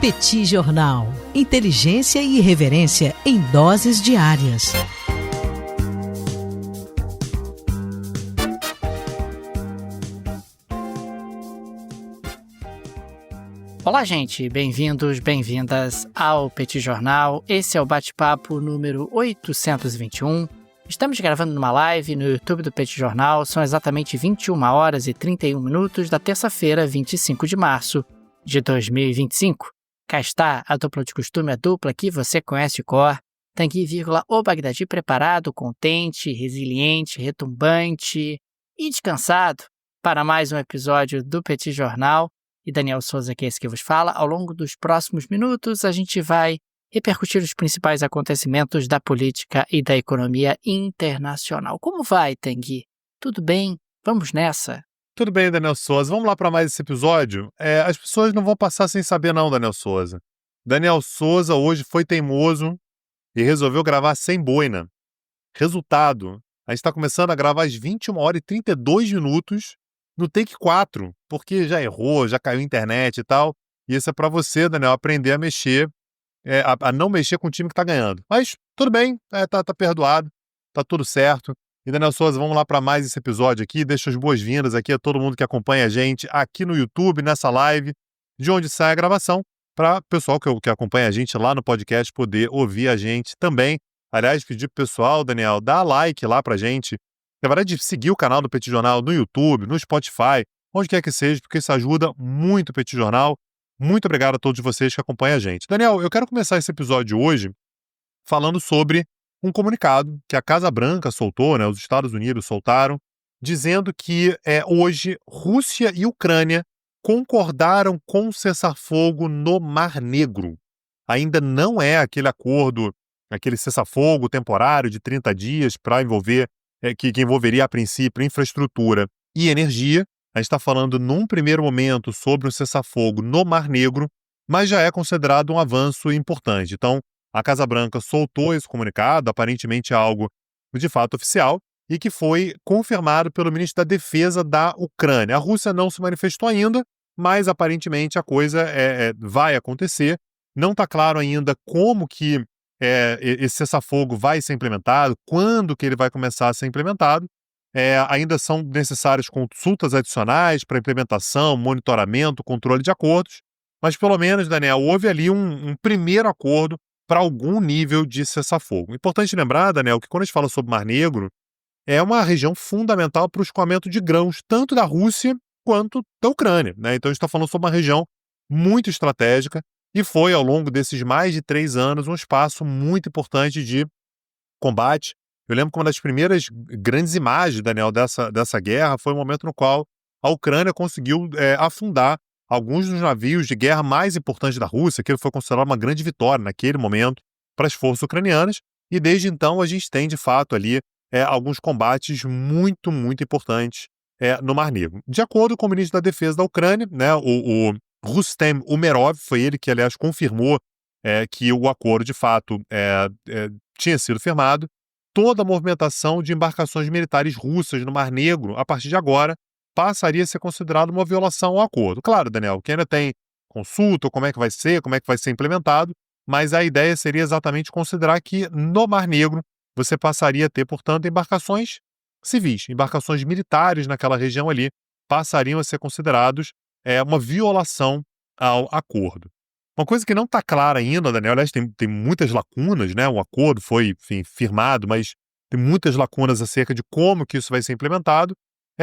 Petit Jornal. Inteligência e irreverência em doses diárias. Olá, gente. Bem-vindos, bem-vindas ao Petit Jornal. Esse é o bate-papo número 821. Estamos gravando numa live no YouTube do Petit Jornal. São exatamente 21 horas e 31 minutos da terça-feira, 25 de março de 2025. Cá está a dupla de costume, a dupla que você conhece de cor. Tanguy, o Bagdadi preparado, contente, resiliente, retumbante e descansado para mais um episódio do Petit Jornal. E Daniel Souza, que é esse que vos fala. Ao longo dos próximos minutos, a gente vai repercutir os principais acontecimentos da política e da economia internacional. Como vai, Tanguy? Tudo bem? Vamos nessa? Tudo bem, Daniel Souza. Vamos lá para mais esse episódio? As pessoas não vão passar sem saber não, Daniel Souza. Daniel Souza hoje foi teimoso e resolveu gravar sem boina. Resultado, a gente está começando a gravar às 21 horas e 32 minutos no take 4, porque já errou, já caiu a internet e tal. E isso é para você, Daniel, aprender a mexer, a não mexer com o time que está ganhando. Mas tudo bem, tá perdoado, tá tudo certo. E, Daniel Souza, vamos lá para mais esse episódio aqui. Deixa as boas-vindas aqui a todo mundo que acompanha a gente aqui no YouTube, nessa live, de onde sai a gravação, para o pessoal que acompanha a gente lá no podcast poder ouvir a gente também. Aliás, pedir pro pessoal, Daniel, dá like lá pra gente. Na verdade, seguir o canal do Petit Jornal no YouTube, no Spotify, onde quer que seja, porque isso ajuda muito o Petit Jornal. Muito obrigado a todos vocês que acompanham a gente. Daniel, eu quero começar esse episódio hoje falando sobre um comunicado que a Casa Branca soltou, os Estados Unidos soltaram, dizendo que hoje Rússia e Ucrânia concordaram com um cessar-fogo no Mar Negro. Ainda não é aquele acordo, aquele cessar-fogo temporário de 30 dias para envolver, que envolveria a princípio infraestrutura e energia. A gente está falando num primeiro momento sobre um cessar-fogo no Mar Negro, mas já é considerado um avanço importante. Então, a Casa Branca soltou esse comunicado, aparentemente algo de fato oficial, e que foi confirmado pelo ministro da Defesa da Ucrânia. A Rússia não se manifestou ainda, mas aparentemente a coisa vai acontecer. Não está claro ainda como que esse cessar-fogo vai ser implementado, quando que ele vai começar a ser implementado. Ainda são necessárias consultas adicionais para implementação, monitoramento, controle de acordos, mas pelo menos, Daniel, houve ali um primeiro acordo para algum nível de cessar-fogo. Importante lembrar, Daniel, que quando a gente fala sobre Mar Negro, é uma região fundamental para o escoamento de grãos, tanto da Rússia quanto da Ucrânia, Então a gente está falando sobre uma região muito estratégica e foi, ao longo desses mais de 3 anos, um espaço muito importante de combate. Eu lembro que uma das primeiras grandes imagens, Daniel, dessa guerra foi o momento no qual a Ucrânia conseguiu afundar alguns dos navios de guerra mais importantes da Rússia, que foi considerado uma grande vitória naquele momento para as forças ucranianas, e desde então a gente tem, de fato, ali alguns combates muito, muito importantes no Mar Negro. De acordo com o ministro da Defesa da Ucrânia, o Rustem Umerov, foi ele que, aliás, confirmou que o acordo, de fato, tinha sido firmado. Toda a movimentação de embarcações militares russas no Mar Negro, a partir de agora, passaria a ser considerado uma violação ao acordo. Claro, Daniel, que ainda tem consulta, como é que vai ser implementado, mas a ideia seria exatamente considerar que no Mar Negro você passaria a ter, portanto, embarcações civis, embarcações militares naquela região ali, passariam a ser considerados uma violação ao acordo. Uma coisa que não está clara ainda, Daniel, aliás, tem muitas lacunas, O acordo foi, enfim, firmado, mas tem muitas lacunas acerca de como que isso vai ser implementado,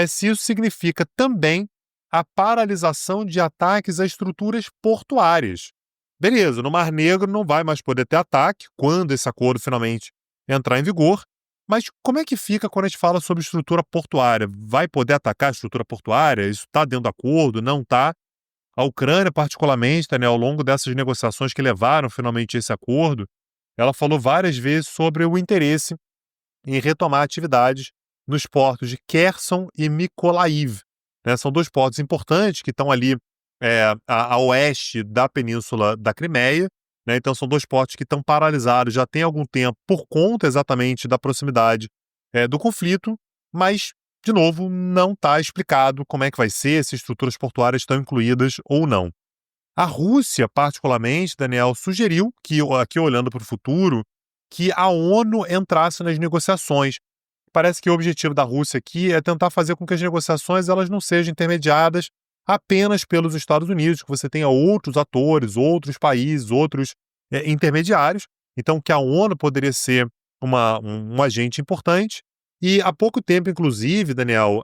se isso significa também a paralisação de ataques a estruturas portuárias. Beleza, no Mar Negro não vai mais poder ter ataque quando esse acordo finalmente entrar em vigor, mas como é que fica quando a gente fala sobre estrutura portuária? Vai poder atacar a estrutura portuária? Isso está dentro do acordo? Não está? A Ucrânia, particularmente, ao longo dessas negociações que levaram finalmente a esse acordo, ela falou várias vezes sobre o interesse em retomar atividades nos portos de Kherson e Mykolaiv. São 2 portos importantes que estão ali a oeste da península da Crimeia. Então são 2 portos que estão paralisados já tem algum tempo por conta exatamente da proximidade do conflito, mas, de novo, não está explicado como é que vai ser, se estruturas portuárias estão incluídas ou não. A Rússia, particularmente, Daniel, sugeriu que, aqui olhando para o futuro, que a ONU entrasse nas negociações. Parece que o objetivo da Rússia aqui é tentar fazer com que as negociações elas não sejam intermediadas apenas pelos Estados Unidos, que você tenha outros atores, outros países, outros intermediários. Então, que a ONU poderia ser um agente importante. E há pouco tempo, inclusive, Daniel,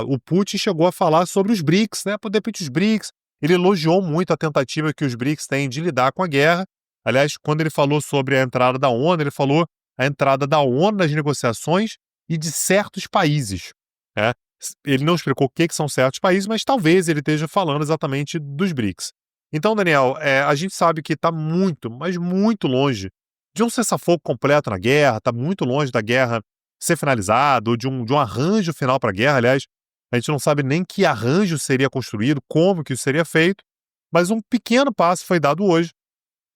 o Putin chegou a falar sobre os BRICS, né? De repente, os BRICS, ele elogiou muito a tentativa que os BRICS têm de lidar com a guerra. Aliás, quando ele falou sobre a entrada da ONU, ele falou a entrada da ONU nas negociações e de certos países, né? Ele não explicou o que são certos países, mas talvez ele esteja falando exatamente dos BRICS. Então, Daniel, a gente sabe que está muito, mas muito longe de um cessar-fogo completo na guerra, está muito longe da guerra ser finalizada, ou de um arranjo final para a guerra. Aliás, a gente não sabe nem que arranjo seria construído, como que isso seria feito, mas um pequeno passo foi dado hoje,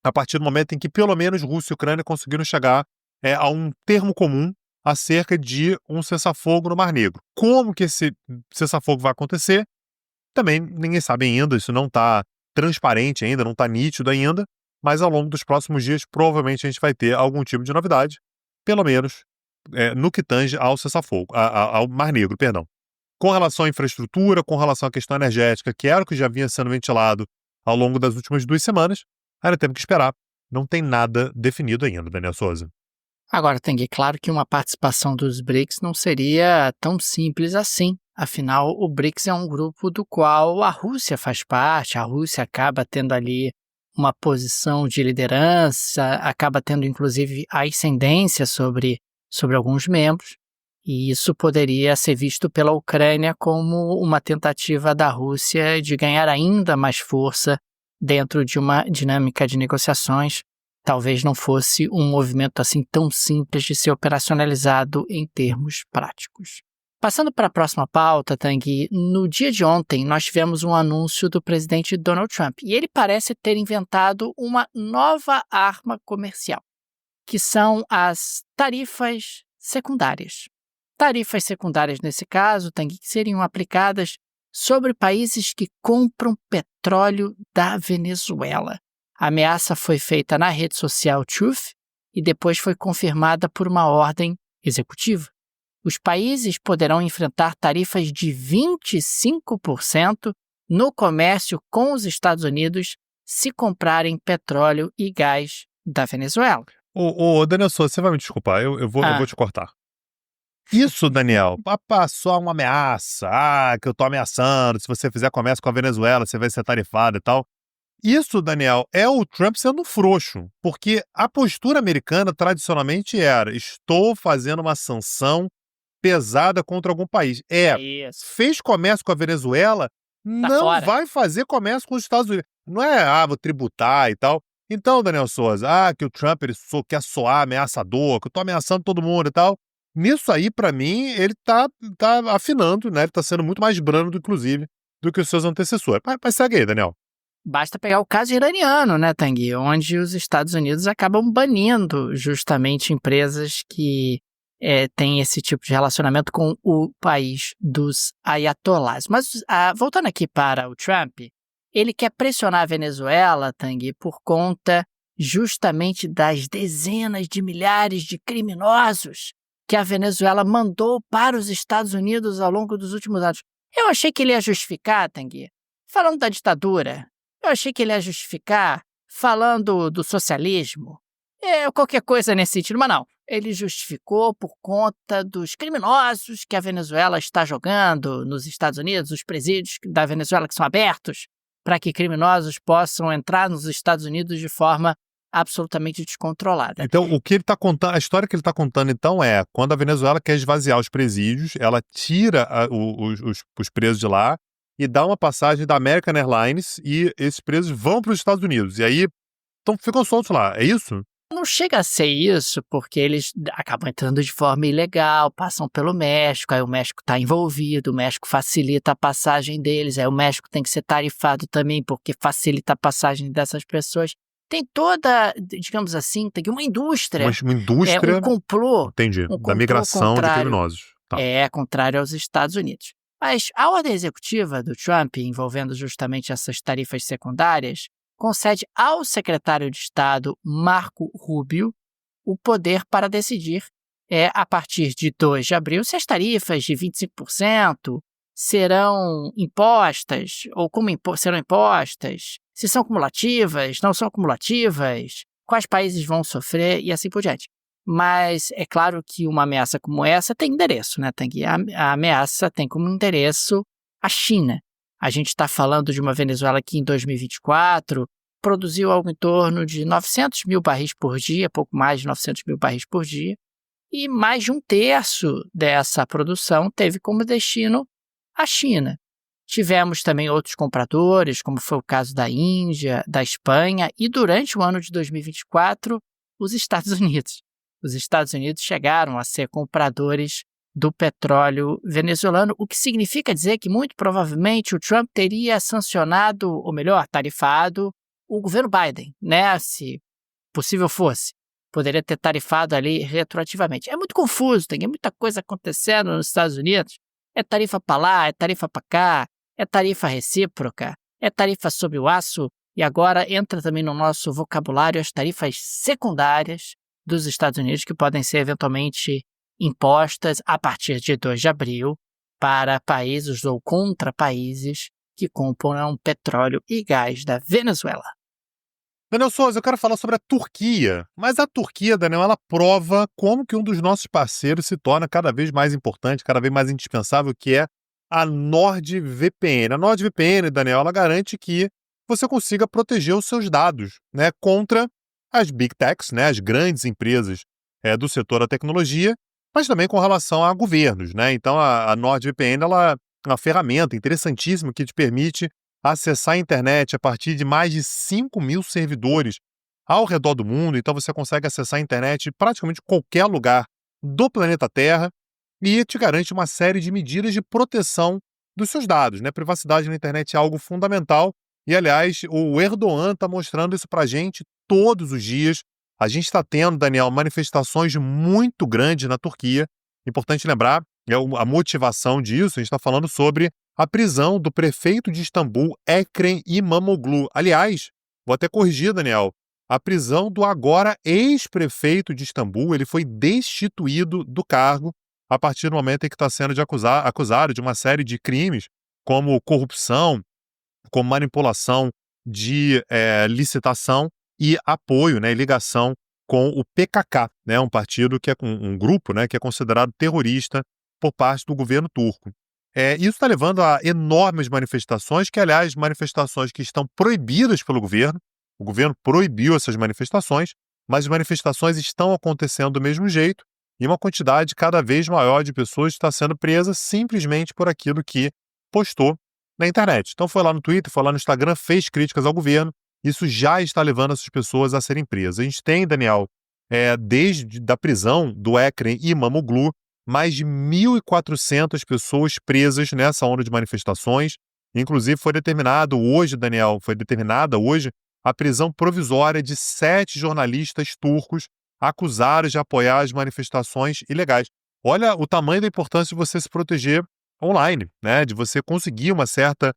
a partir do momento em que pelo menos Rússia e Ucrânia conseguiram chegar a um termo comum acerca de um cessar-fogo no Mar Negro. Como que esse cessar-fogo vai acontecer? Também ninguém sabe ainda, isso não está transparente ainda, não está nítido ainda, mas ao longo dos próximos dias provavelmente a gente vai ter algum tipo de novidade, pelo menos no que tange ao cessar-fogo, ao Mar Negro, perdão. Com relação à infraestrutura, com relação à questão energética, que era o que já vinha sendo ventilado ao longo das últimas 2 semanas, ainda temos que esperar. Não tem nada definido ainda, Daniel Souza. Agora, Tanguy, claro que uma participação dos BRICS não seria tão simples assim. Afinal, o BRICS é um grupo do qual a Rússia faz parte, a Rússia acaba tendo ali uma posição de liderança, acaba tendo inclusive a ascendência sobre alguns membros, e isso poderia ser visto pela Ucrânia como uma tentativa da Rússia de ganhar ainda mais força dentro de uma dinâmica de negociações. Talvez não fosse um movimento assim tão simples de ser operacionalizado em termos práticos. Passando para a próxima pauta, Tanguy, no dia de ontem nós tivemos um anúncio do presidente Donald Trump e ele parece ter inventado uma nova arma comercial, que são as tarifas secundárias. Tarifas secundárias, nesse caso, Tanguy, que seriam aplicadas sobre países que compram petróleo da Venezuela. A ameaça foi feita na rede social Truth e depois foi confirmada por uma ordem executiva. Os países poderão enfrentar tarifas de 25% no comércio com os Estados Unidos se comprarem petróleo e gás da Venezuela. Daniel Souza, você vai me desculpar, eu vou te cortar. Isso, Daniel, só uma ameaça, que eu tô ameaçando, se você fizer comércio com a Venezuela, você vai ser tarifado e tal. Isso, Daniel, é o Trump sendo frouxo, porque a postura americana tradicionalmente era: estou fazendo uma sanção pesada contra algum país. Fez comércio com a Venezuela, não fora. vai fazer comércio com os Estados Unidos. Não é, vou tributar e tal. Então, Daniel Souza, que o Trump ele quer soar ameaçador, que eu tô ameaçando todo mundo e tal. Nisso aí, pra mim, ele tá afinando, né? Ele tá sendo muito mais brando, inclusive, do que os seus antecessores. Mas segue aí, Daniel. Basta pegar o caso iraniano, né, Tanguy? Onde os Estados Unidos acabam banindo justamente empresas que têm esse tipo de relacionamento com o país dos ayatolás. Mas voltando aqui para o Trump, ele quer pressionar a Venezuela, Tanguy, por conta justamente das dezenas de milhares de criminosos que a Venezuela mandou para os Estados Unidos ao longo dos últimos anos. Eu achei que ele ia justificar, Tanguy, falando da ditadura. Eu achei que ele ia justificar falando do socialismo, qualquer coisa nesse sentido, mas não. Ele justificou por conta dos criminosos que a Venezuela está jogando nos Estados Unidos, os presídios da Venezuela que são abertos para que criminosos possam entrar nos Estados Unidos de forma absolutamente descontrolada. Então, o que ele está contando, a história que ele está contando, então, é quando a Venezuela quer esvaziar os presídios, ela tira os presos de lá e dá uma passagem da American Airlines e esses presos vão para os Estados Unidos. E aí, ficam soltos lá. É isso? Não chega a ser isso, porque eles acabam entrando de forma ilegal, passam pelo México, aí o México está envolvido, o México facilita a passagem deles, aí o México tem que ser tarifado também, porque facilita a passagem dessas pessoas. Tem toda, digamos assim, tem uma indústria. Uma indústria. Um complô. Entendi. Da migração de criminosos. Contrário aos Estados Unidos. Mas a ordem executiva do Trump, envolvendo justamente essas tarifas secundárias, concede ao secretário de Estado, Marco Rubio, o poder para decidir, a partir de 2 de abril, se as tarifas de 25% serão impostas ou como serão impostas, se são cumulativas, não são cumulativas, quais países vão sofrer e assim por diante. Mas é claro que uma ameaça como essa tem endereço, né? A ameaça tem como endereço a China. A gente está falando de uma Venezuela que em 2024 produziu algo em torno de 900 mil barris por dia, pouco mais de 900 mil barris por dia, e mais de 1/3 dessa produção teve como destino a China. Tivemos também outros compradores, como foi o caso da Índia, da Espanha e durante o ano de 2024, os Estados Unidos. Os Estados Unidos chegaram a ser compradores do petróleo venezuelano, o que significa dizer que muito provavelmente o Trump teria sancionado, ou melhor, tarifado, o governo Biden, né? Se possível fosse. Poderia ter tarifado ali retroativamente. É muito confuso, tem muita coisa acontecendo nos Estados Unidos. É tarifa para lá, é tarifa para cá, é tarifa recíproca, é tarifa sobre o aço, e agora entra também no nosso vocabulário as tarifas secundárias dos Estados Unidos, que podem ser eventualmente impostas a partir de 2 de abril para países ou contra países que compram petróleo e gás da Venezuela. Daniel Souza, eu quero falar sobre a Turquia, mas a Turquia, Daniel, ela prova como que um dos nossos parceiros se torna cada vez mais importante, cada vez mais indispensável, que é a NordVPN. A NordVPN, Daniel, ela garante que você consiga proteger os seus dados, né, contra as Big Techs, né, as grandes empresas do setor da tecnologia, mas também com relação a governos, né? Então a NordVPN, ela é uma ferramenta interessantíssima que te permite acessar a internet a partir de mais de 5.000 servidores ao redor do mundo. Então você consegue acessar a internet em praticamente qualquer lugar do planeta Terra e te garante uma série de medidas de proteção dos seus dados, né? Privacidade na internet é algo fundamental e, aliás, o Erdogan está mostrando isso para a gente todos os dias. A gente está tendo, Daniel, manifestações muito grandes na Turquia. Importante lembrar a motivação disso. A gente está falando sobre a prisão do prefeito de Istambul, Ekrem İmamoğlu. Aliás, vou até corrigir, Daniel, a prisão do agora ex-prefeito de Istambul. Ele foi destituído do cargo a partir do momento em que está sendo acusado de uma série de crimes, como corrupção, como manipulação de licitação e apoio, né, e ligação com o PKK, né, um partido que é um grupo, né, que é considerado terrorista por parte do governo turco. Isso está levando a enormes manifestações, que, aliás, manifestações que estão proibidas pelo governo. O governo proibiu essas manifestações, mas as manifestações estão acontecendo do mesmo jeito e uma quantidade cada vez maior de pessoas está sendo presa simplesmente por aquilo que postou na internet. Então foi lá no Twitter, foi lá no Instagram, fez críticas ao governo. Isso já está levando essas pessoas a serem presas. A gente tem, Daniel, desde a prisão do Ekrem İmamoğlu, mais de 1.400 pessoas presas nessa onda de manifestações. Inclusive foi determinada hoje a prisão provisória de 7 jornalistas turcos acusados de apoiar as manifestações ilegais. Olha o tamanho da importância de você se proteger online, né? De você conseguir uma certa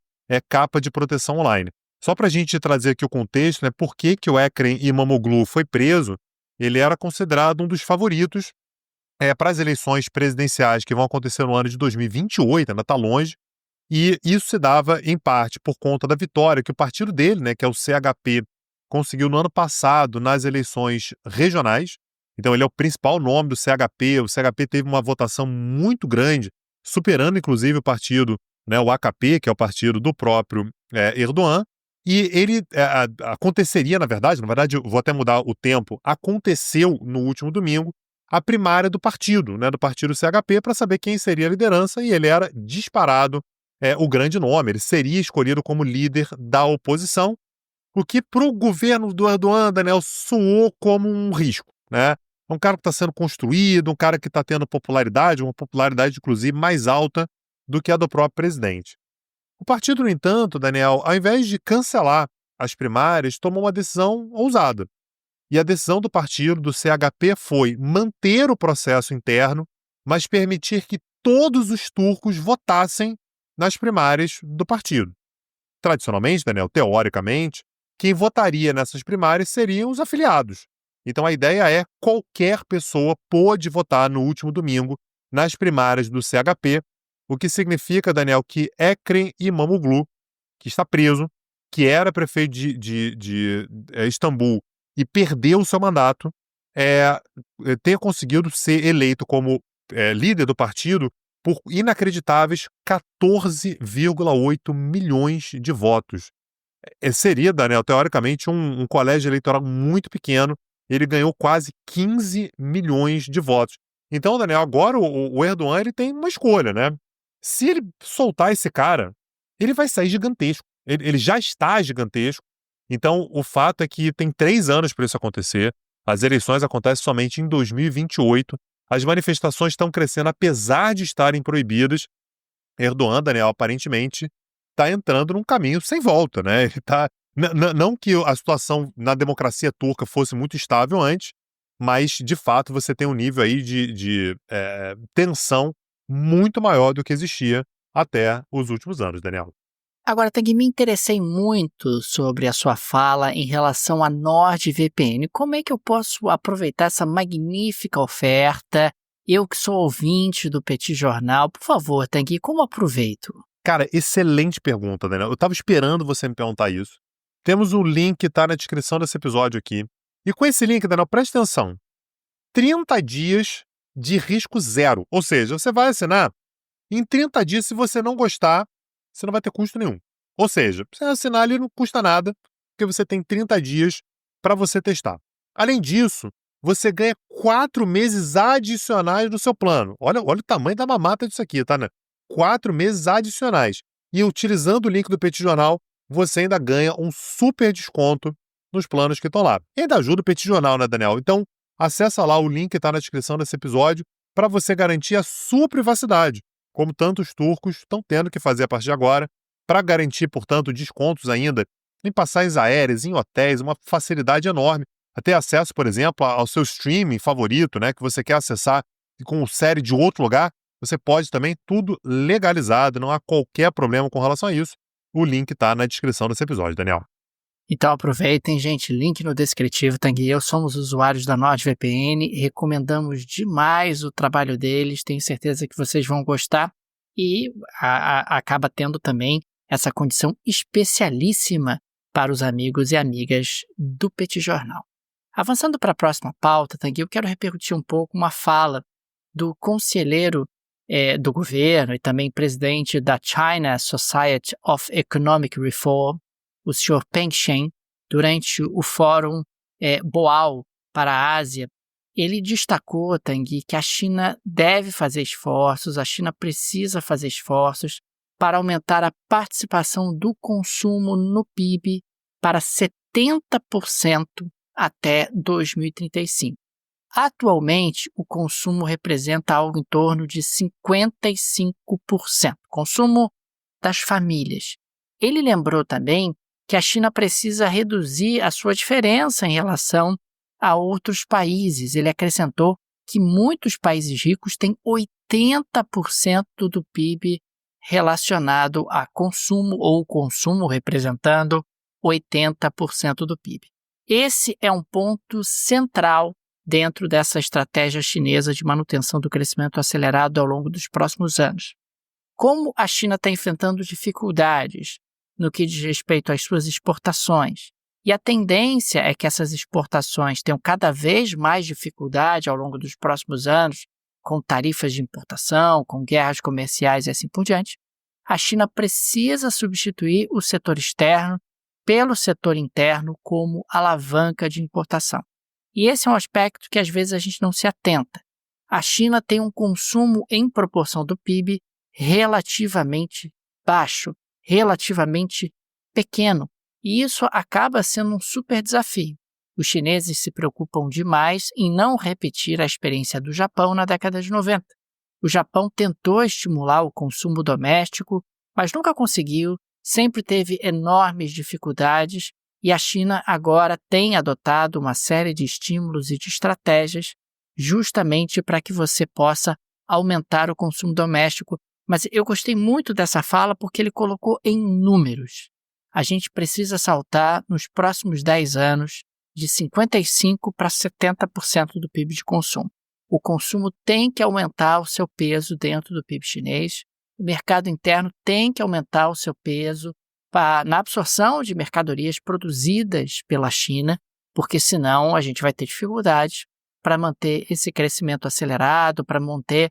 capa de proteção online. Só para a gente trazer aqui o contexto, né? Por que o Ekrem İmamoğlu foi preso? Ele era considerado um dos favoritos para as eleições presidenciais que vão acontecer no ano de 2028, ainda está longe, e isso se dava, em parte, por conta da vitória que o partido dele, né, que é o CHP, conseguiu no ano passado nas eleições regionais. Então ele é o principal nome do CHP, o CHP teve uma votação muito grande, superando inclusive o partido, né, o AKP, que é o partido do próprio Erdogan, e ele aconteceria, na verdade, eu vou até mudar o tempo, aconteceu no último domingo, a primária do partido, né, do partido CHP, para saber quem seria a liderança, e ele era disparado o grande nome, ele seria escolhido como líder da oposição, o que para o governo do Erdogan, Daniel, soou como um risco, né? Um cara que está sendo construído, um cara que está tendo popularidade, uma popularidade inclusive mais alta do que a do próprio presidente. O partido, no entanto, Daniel, ao invés de cancelar as primárias, tomou uma decisão ousada. E a decisão do partido, do CHP, foi manter o processo interno, mas permitir que todos os turcos votassem nas primárias do partido. Tradicionalmente, Daniel, teoricamente, quem votaria nessas primárias seriam os afiliados. Então a ideia é qualquer pessoa pode votar no último domingo nas primárias do CHP, o que significa, Daniel, que Ekrem İmamoğlu, que está preso, que era prefeito de Istambul e perdeu o seu mandato, ter conseguido ser eleito como líder do partido por inacreditáveis 14,8 milhões de votos. Seria, Daniel, teoricamente, um colégio eleitoral muito pequeno. Ele ganhou quase 15 milhões de votos. Então, Daniel, agora o Erdogan ele tem uma escolha, né? Se ele soltar esse cara, ele vai sair gigantesco. Ele já está gigantesco. Então, o fato é que tem 3 anos para isso acontecer. As eleições acontecem somente em 2028. As manifestações estão crescendo apesar de estarem proibidas. Erdogan, Daniel, aparentemente está entrando num caminho sem volta, né? Ele tá, não que a situação na democracia turca fosse muito estável antes, mas, de fato, você tem um nível aí de tensão muito maior do que existia até os últimos anos, Daniel. Agora, Tang, me interessei muito sobre a sua fala em relação à NordVPN. Como é que eu posso aproveitar essa magnífica oferta? Eu que sou ouvinte do Petit Jornal, por favor, Tang, como aproveito? Cara, excelente pergunta, Daniel. Eu estava esperando você me perguntar isso. Temos o link que está na descrição desse episódio aqui. E com esse link, Daniel, presta atenção. 30 dias de risco zero. Ou seja, você vai assinar, em 30 dias, se você não gostar, você não vai ter custo nenhum. Ou seja, você assinar ali não custa nada, porque você tem 30 dias para você testar. Além disso, você ganha 4 meses adicionais no seu plano. Olha o tamanho da mamata disso aqui, tá, né? 4 meses adicionais. E utilizando o link do Petit Jornal, você ainda ganha um super desconto nos planos que estão lá. E ainda ajuda o Petit Jornal, né, Daniel? Então, acessa lá o link que está na descrição desse episódio para você garantir a sua privacidade, como tantos turcos estão tendo que fazer a partir de agora, para garantir, portanto, descontos ainda em passagens aéreas, em hotéis, uma facilidade enorme. Até acesso, por exemplo, ao seu streaming favorito, né, que você quer acessar com série de outro lugar, você pode também, tudo legalizado, não há qualquer problema com relação a isso. O link está na descrição desse episódio, Daniel. Então aproveitem, gente, link no descritivo, Tang e eu somos usuários da NordVPN, recomendamos demais o trabalho deles, tenho certeza que vocês vão gostar e acaba tendo também essa condição especialíssima para os amigos e amigas do Petit Jornal. Avançando para a próxima pauta, Tang, eu quero repercutir um pouco uma fala do conselheiro do governo e também presidente da China Society of Economic Reform, o Sr. Peng Shen, durante o Fórum Boao para a Ásia. Ele destacou, Tang, que a China deve fazer esforços, a China precisa fazer esforços para aumentar a participação do consumo no PIB para 70% até 2035. Atualmente, o consumo representa algo em torno de 55%, consumo das famílias. Ele lembrou também que a China precisa reduzir a sua diferença em relação a outros países. Ele acrescentou que muitos países ricos têm 80% do PIB relacionado a consumo ou o consumo representando 80% do PIB. Esse é um ponto central dentro dessa estratégia chinesa de manutenção do crescimento acelerado ao longo dos próximos anos. Como a China está enfrentando dificuldades no que diz respeito às suas exportações, e a tendência é que essas exportações tenham cada vez mais dificuldade ao longo dos próximos anos, com tarifas de importação, com guerras comerciais e assim por diante, a China precisa substituir o setor externo pelo setor interno como alavanca de importação. E esse é um aspecto que às vezes a gente não se atenta. A China tem um consumo em proporção do PIB relativamente baixo, relativamente pequeno, e isso acaba sendo um super desafio. Os chineses se preocupam demais em não repetir a experiência do Japão na década de 90. O Japão tentou estimular o consumo doméstico, mas nunca conseguiu, sempre teve enormes dificuldades, e a China agora tem adotado uma série de estímulos e de estratégias justamente para que você possa aumentar o consumo doméstico, Mas eu gostei muito dessa fala porque ele colocou em números. A gente precisa saltar nos próximos 10 anos de 55% para 70% do PIB de consumo. O consumo tem que aumentar o seu peso dentro do PIB chinês. O mercado interno tem que aumentar o seu peso na absorção de mercadorias produzidas pela China, porque senão a gente vai ter dificuldades para manter esse crescimento acelerado, para manter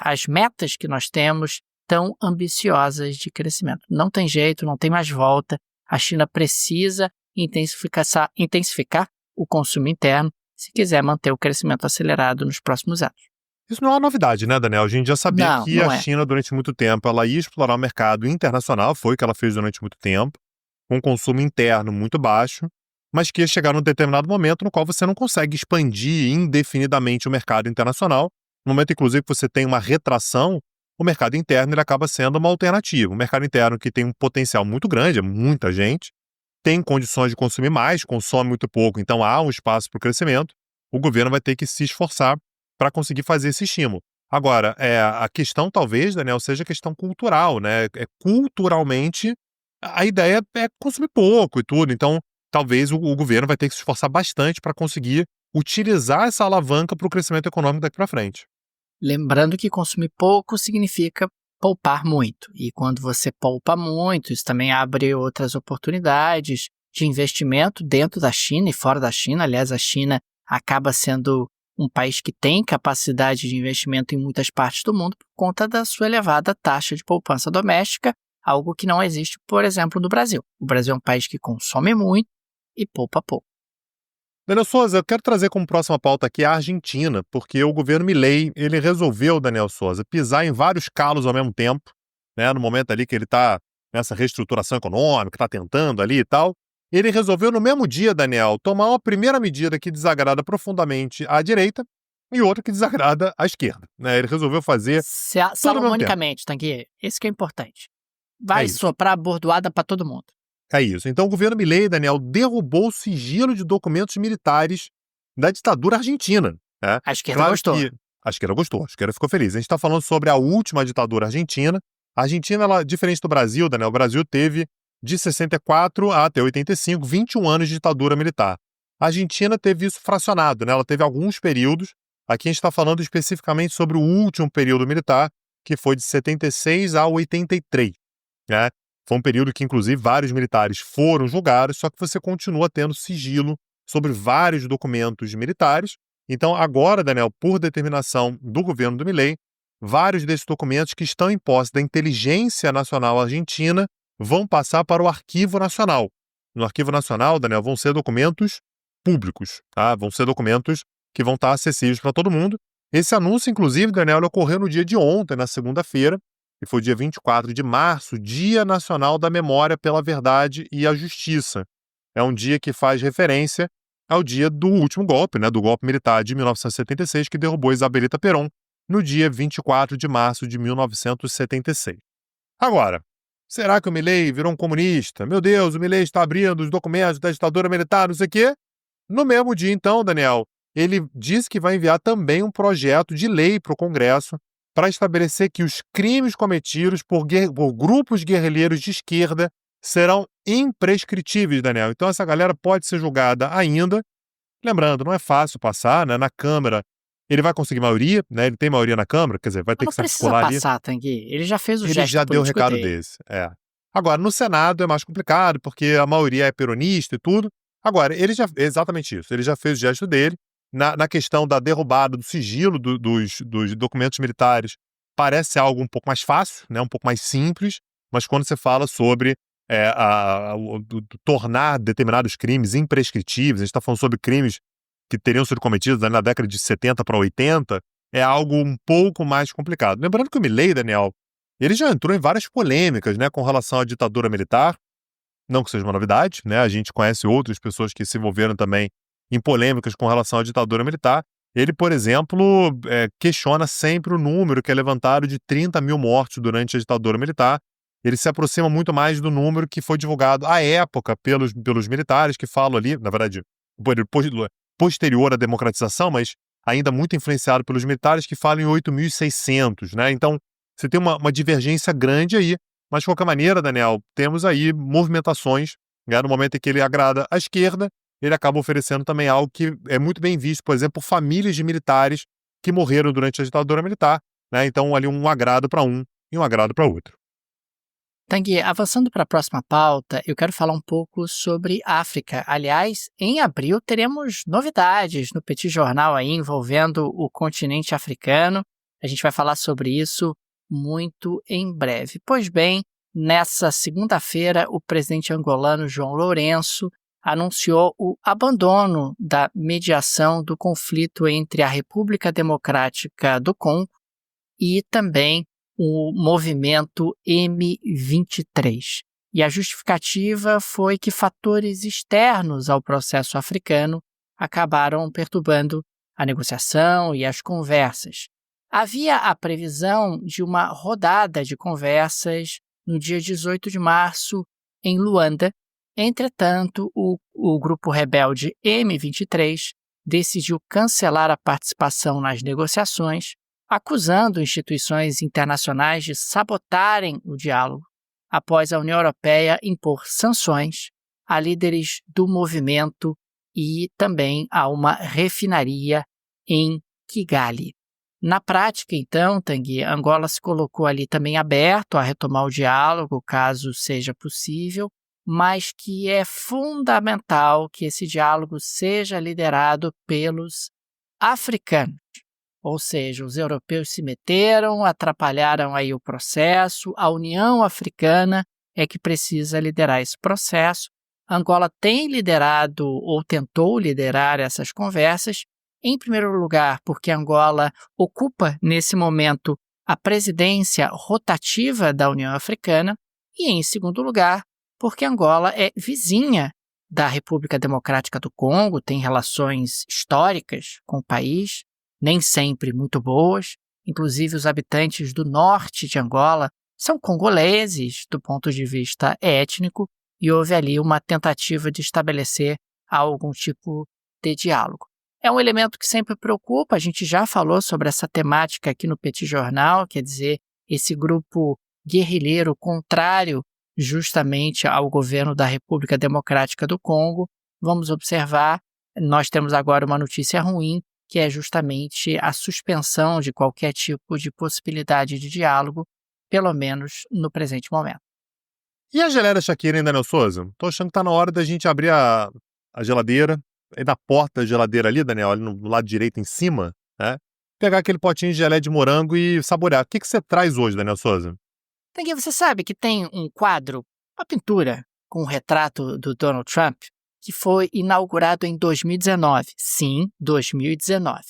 as metas que nós temos tão ambiciosas de crescimento. Não tem jeito, não tem mais volta. A China precisa intensificar o consumo interno se quiser manter o crescimento acelerado nos próximos anos. Isso não é uma novidade, né, Daniel? A gente já sabia que a é. China, durante muito tempo, ela ia explorar o mercado internacional, foi o que ela fez durante muito tempo, com um consumo interno muito baixo, mas que ia chegar num determinado momento no qual você não consegue expandir indefinidamente o mercado internacional. No momento, inclusive, que você tem uma retração, o mercado interno ele acaba sendo uma alternativa. O mercado interno que tem um potencial muito grande, é muita gente, tem condições de consumir mais, consome muito pouco, então há um espaço para o crescimento. O governo vai ter que se esforçar para conseguir fazer esse estímulo. Agora, a questão talvez, Daniel, seja questão cultural, né? Culturalmente, a ideia é consumir pouco e tudo, então talvez o governo vai ter que se esforçar bastante para conseguir utilizar essa alavanca para o crescimento econômico daqui para frente. Lembrando que consumir pouco significa poupar muito. E quando você poupa muito, isso também abre outras oportunidades de investimento dentro da China e fora da China. Aliás, a China acaba sendo um país que tem capacidade de investimento em muitas partes do mundo por conta da sua elevada taxa de poupança doméstica, algo que não existe, por exemplo, no Brasil. O Brasil é um país que consome muito e poupa pouco. Daniel Souza, eu quero trazer como próxima pauta aqui a Argentina, porque o governo Milei, ele resolveu, Daniel Souza, pisar em vários calos ao mesmo tempo, né, no momento ali que ele está nessa reestruturação econômica, está tentando ali e tal. Ele resolveu no mesmo dia, Daniel, tomar uma primeira medida que desagrada profundamente à direita e outra que desagrada à esquerda, né? Ele resolveu fazer Salomonicamente, Tanguy, esse que é importante. Vai soprar bordoada para todo mundo. É isso. Então o governo Milei, Daniel, derrubou o sigilo de documentos militares da ditadura argentina. Né? A esquerda gostou. A esquerda gostou, a esquerda ficou feliz. A gente está falando sobre a última ditadura argentina. A Argentina, ela, diferente do Brasil, Daniel, o Brasil teve de 64 até 85, 21 anos de ditadura militar. A Argentina teve isso fracionado, né? Ela teve alguns períodos. Aqui a gente está falando especificamente sobre o último período militar, que foi de 76 a 83. Né? Foi um período que, inclusive, vários militares foram julgados, só que você continua tendo sigilo sobre vários documentos militares. Então, agora, Daniel, por determinação do governo do Milei, vários desses documentos que estão em posse da Inteligência Nacional Argentina vão passar para o Arquivo Nacional. No Arquivo Nacional, Daniel, vão ser documentos públicos, tá? Vão ser documentos que vão estar acessíveis para todo mundo. Esse anúncio, inclusive, Daniel, ocorreu no dia de ontem, na segunda-feira, que foi dia 24 de março, Dia Nacional da Memória pela Verdade e a Justiça. É um dia que faz referência ao dia do último golpe, né, do golpe militar de 1976, que derrubou Isabelita Perón, no dia 24 de março de 1976. Agora, será que o Milei virou um comunista? Meu Deus, o Milei está abrindo os documentos da ditadura militar, não sei o quê. No mesmo dia, então, Daniel, ele disse que vai enviar também um projeto de lei para o Congresso para estabelecer que os crimes cometidos por grupos guerrilheiros de esquerda serão imprescritíveis, Daniel. Então essa galera pode ser julgada ainda. Lembrando, não é fácil passar, né? Na Câmara ele vai conseguir maioria, né? Ele tem maioria na Câmara, quer dizer, vai ter que se articular ali. Não precisa passar, Tanguy. Ele já fez o gesto Ele já deu o recado dele. desse, Agora, no Senado é mais complicado, porque a maioria é peronista e tudo. Agora, exatamente isso, ele já fez o gesto dele. Na questão da derrubada do sigilo dos documentos militares, parece algo um pouco mais fácil, né? Um pouco mais simples, mas quando você fala sobre tornar determinados crimes imprescritíveis, a gente está falando sobre crimes que teriam sido cometidos na década de 70 para 80, é algo um pouco mais complicado. Lembrando que o Milei, Daniel, ele já entrou em várias polêmicas, né, com relação à ditadura militar, não que seja uma novidade, né? A gente conhece outras pessoas que se envolveram também em polêmicas com relação à ditadura militar. Ele, por exemplo, questiona sempre o número que é levantado de 30 mil mortos durante a ditadura militar. Ele se aproxima muito mais do número que foi divulgado à época pelos militares, que falam ali, na verdade, posterior à democratização, mas ainda muito influenciado pelos militares, que falam em 8.600, né? Então, você tem uma divergência grande aí. Mas, de qualquer maneira, Daniel, temos aí movimentações, né? No momento em que ele agrada a esquerda, ele acaba oferecendo também algo que é muito bem visto, por exemplo, por famílias de militares que morreram durante a ditadura militar, né? Então, ali um agrado para um e um agrado para outro. Tanguy, avançando para a próxima pauta, eu quero falar um pouco sobre África. Aliás, em abril teremos novidades no Petit Jornal aí envolvendo o continente africano. A gente vai falar sobre isso muito em breve. Pois bem, nessa segunda-feira, o presidente angolano João Lourenço anunciou o abandono da mediação do conflito entre a República Democrática do Congo e também o movimento M23. E a justificativa foi que fatores externos ao processo africano acabaram perturbando a negociação e as conversas. Havia a previsão de uma rodada de conversas no dia 18 de março em Luanda. Entretanto, o grupo rebelde M23 decidiu cancelar a participação nas negociações, acusando instituições internacionais de sabotarem o diálogo, após a União Europeia impor sanções a líderes do movimento e também a uma refinaria em Kigali. Na prática, então, Tanguy, Angola se colocou ali também aberto a retomar o diálogo, caso seja possível, mas que é fundamental que esse diálogo seja liderado pelos africanos. Ou seja, os europeus se meteram, atrapalharam aí o processo, a União Africana é que precisa liderar esse processo. Angola tem liderado ou tentou liderar essas conversas, em primeiro lugar porque Angola ocupa nesse momento a presidência rotativa da União Africana e, em segundo lugar, porque Angola é vizinha da República Democrática do Congo, tem relações históricas com o país, nem sempre muito boas. Inclusive, os habitantes do norte de Angola são congoleses do ponto de vista étnico e houve ali uma tentativa de estabelecer algum tipo de diálogo. É um elemento que sempre preocupa, a gente já falou sobre essa temática aqui no Petit Jornal, quer dizer, esse grupo guerrilheiro contrário justamente ao governo da República Democrática do Congo. Vamos observar, nós temos agora uma notícia ruim, que é justamente a suspensão de qualquer tipo de possibilidade de diálogo, pelo menos no presente momento. E a geleira Shakira, hein, Daniel Souza? Tô achando que tá na hora da gente abrir a geladeira, aí na porta da geladeira ali, Daniel, ali no lado direito em cima, né? Pegar aquele potinho de gelé de morango e saborear. O que você traz hoje, Daniel Souza? Tanguy, você sabe que tem um quadro, uma pintura, com um retrato do Donald Trump, que foi inaugurado em 2019. Sim, 2019.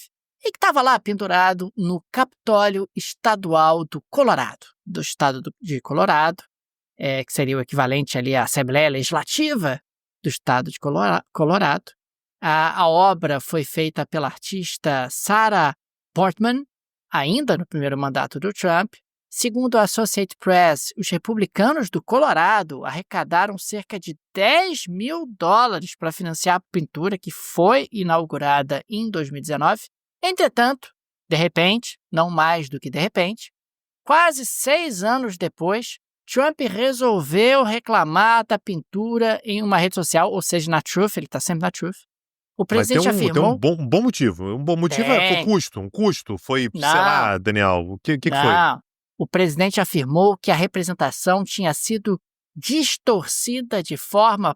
E que estava lá pendurado no Capitólio Estadual do Colorado, do estado de Colorado, que seria o equivalente ali à Assembleia Legislativa do estado de Colorado. A obra foi feita pela artista Sarah Portman, ainda no primeiro mandato do Trump. Segundo a Associated Press, os republicanos do Colorado arrecadaram cerca de $10 mil para financiar a pintura que foi inaugurada em 2019. Entretanto, de repente, não mais do que de repente, quase 6 anos depois, Trump resolveu reclamar da pintura em uma rede social, ou seja, na Truth, ele está sempre na Truth. O presidente afirmou... Tem um bom motivo. Um bom motivo foi custo. Um custo foi, sei lá, Daniel, o que foi? O presidente afirmou que a representação tinha sido distorcida de forma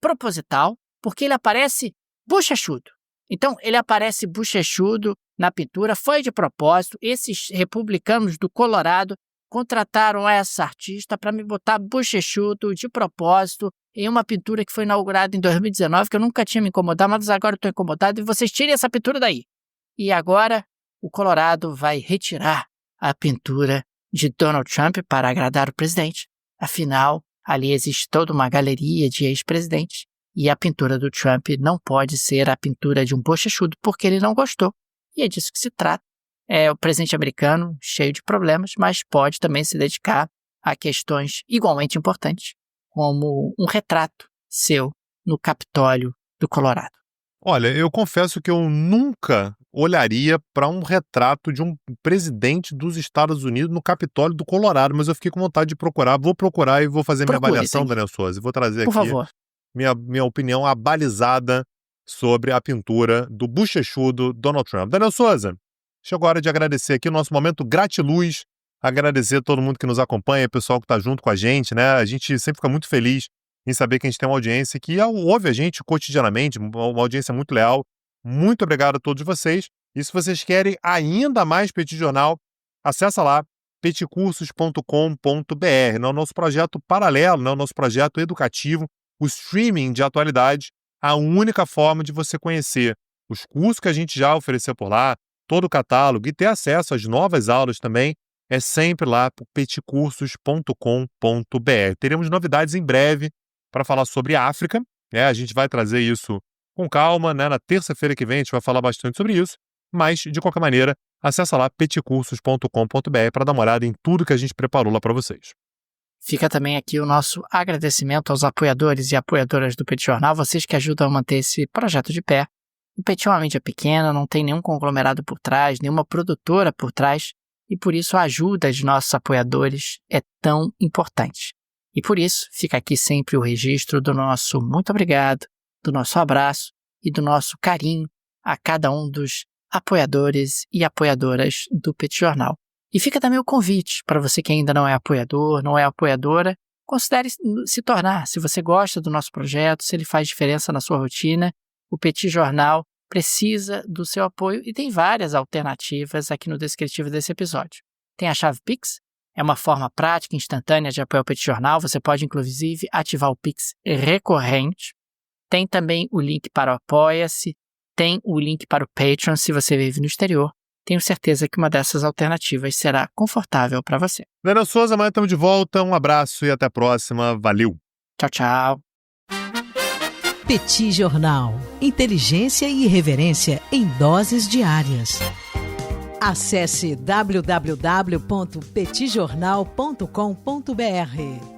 proposital, porque ele aparece bochechudo. Então, ele aparece bochechudo na pintura, foi de propósito. Esses republicanos do Colorado contrataram essa artista para me botar bochechudo de propósito em uma pintura que foi inaugurada em 2019, que eu nunca tinha me incomodado, mas agora eu estou incomodado, e vocês tirem essa pintura daí. E agora o Colorado vai retirar a pintura de Donald Trump para agradar o presidente. Afinal, ali existe toda uma galeria de ex-presidentes e a pintura do Trump não pode ser a pintura de um bochechudo porque ele não gostou. E é disso que se trata. É o presidente americano cheio de problemas, mas pode também se dedicar a questões igualmente importantes, como um retrato seu no Capitólio do Colorado. Olha, eu confesso que eu nunca olharia para um retrato de um presidente dos Estados Unidos no Capitólio do Colorado, mas eu fiquei com vontade de procurar. Vou procurar e vou fazer minha avaliação, sim. Daniel Souza. Vou trazer Por aqui favor. minha opinião abalizada sobre a pintura do bochechudo Donald Trump. Daniel Souza, chegou a hora de agradecer aqui o nosso momento gratiluz, agradecer a todo mundo que nos acompanha, o pessoal que está junto com a gente, né? A gente sempre fica muito feliz em saber que a gente tem uma audiência que ouve a gente cotidianamente, uma audiência muito leal. Muito obrigado a todos vocês. E se vocês querem ainda mais Petit Jornal, acessa lá petcursos.com.br, no nosso projeto paralelo, no nosso projeto educativo, o streaming de atualidade, a única forma de você conhecer os cursos que a gente já ofereceu por lá, todo o catálogo e ter acesso às novas aulas também, é sempre lá por petcursos.com.br. Teremos novidades em breve para falar sobre a África, né? A gente vai trazer isso com calma, né? Na terça-feira que vem a gente vai falar bastante sobre isso, mas, de qualquer maneira, acessa lá petcursos.com.br para dar uma olhada em tudo que a gente preparou lá para vocês. Fica também aqui o nosso agradecimento aos apoiadores e apoiadoras do Petit Jornal, vocês que ajudam a manter esse projeto de pé. O Petit é uma mídia pequena, não tem nenhum conglomerado por trás, nenhuma produtora por trás, e por isso a ajuda de nossos apoiadores é tão importante. E por isso, fica aqui sempre o registro do nosso muito obrigado, do nosso abraço e do nosso carinho a cada um dos apoiadores e apoiadoras do Petit Jornal. E fica também o convite para você que ainda não é apoiador, não é apoiadora, considere se tornar. Se você gosta do nosso projeto, se ele faz diferença na sua rotina, o Petit Jornal precisa do seu apoio e tem várias alternativas aqui no descritivo desse episódio. Tem a chave Pix, é uma forma prática e instantânea de apoiar o Petit Jornal. Você pode, inclusive, ativar o Pix recorrente. Tem também o link para o Apoia-se. Tem o link para o Patreon se você vive no exterior. Tenho certeza que uma dessas alternativas será confortável para você. Daniel Souza, amanhã estamos de volta. Um abraço e até a próxima. Valeu! Tchau, tchau. Petit Jornal. Inteligência e irreverência em doses diárias. Acesse www.petitjornal.com.br.